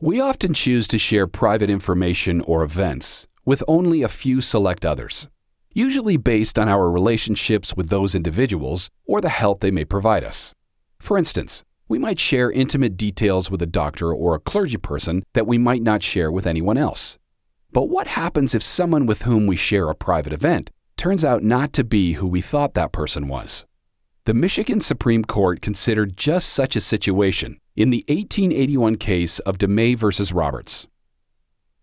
We often choose to share private information or events with only a few select others, usually based on our relationships with those individuals or the help they may provide us. For instance, we might share intimate details with a doctor or a clergyperson that we might not share with anyone else. But what happens if someone with whom we share a private event turns out not to be who we thought that person was? The Michigan Supreme Court considered just such a situation in the 1881 case of DeMay v. Roberts.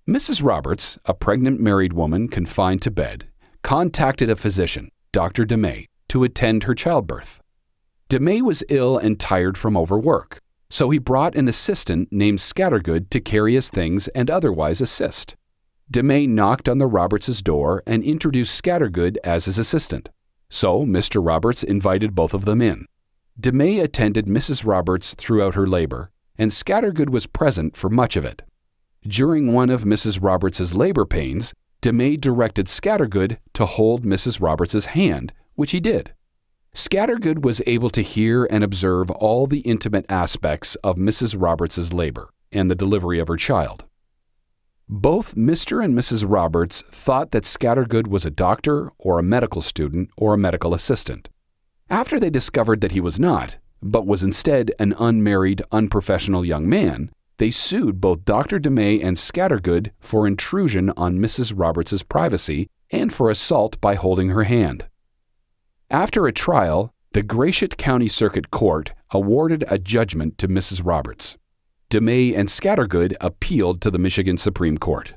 Mrs. Roberts, a pregnant married woman confined to bed, contacted a physician, Dr. DeMay, to attend her childbirth. DeMay was ill and tired from overwork, so he brought an assistant named Scattergood to carry his things and otherwise assist. DeMay knocked on the Roberts' door and introduced Scattergood as his assistant. So Mr. Roberts invited both of them in. DeMay attended Mrs. Roberts throughout her labor, and Scattergood was present for much of it. During one of Mrs. Roberts' labor pains, DeMay directed Scattergood to hold Mrs. Roberts' hand, which he did. Scattergood was able to hear and observe all the intimate aspects of Mrs. Roberts' labor and the delivery of her child. Both Mr. and Mrs. Roberts thought that Scattergood was a doctor or a medical student or a medical assistant. After they discovered that he was not, but was instead an unmarried, unprofessional young man, they sued both Dr. DeMay and Scattergood for intrusion on Mrs. Roberts' privacy and for assault by holding her hand. After a trial, the Gratiot County Circuit Court awarded a judgment to Mrs. Roberts. DeMay and Scattergood appealed to the Michigan Supreme Court.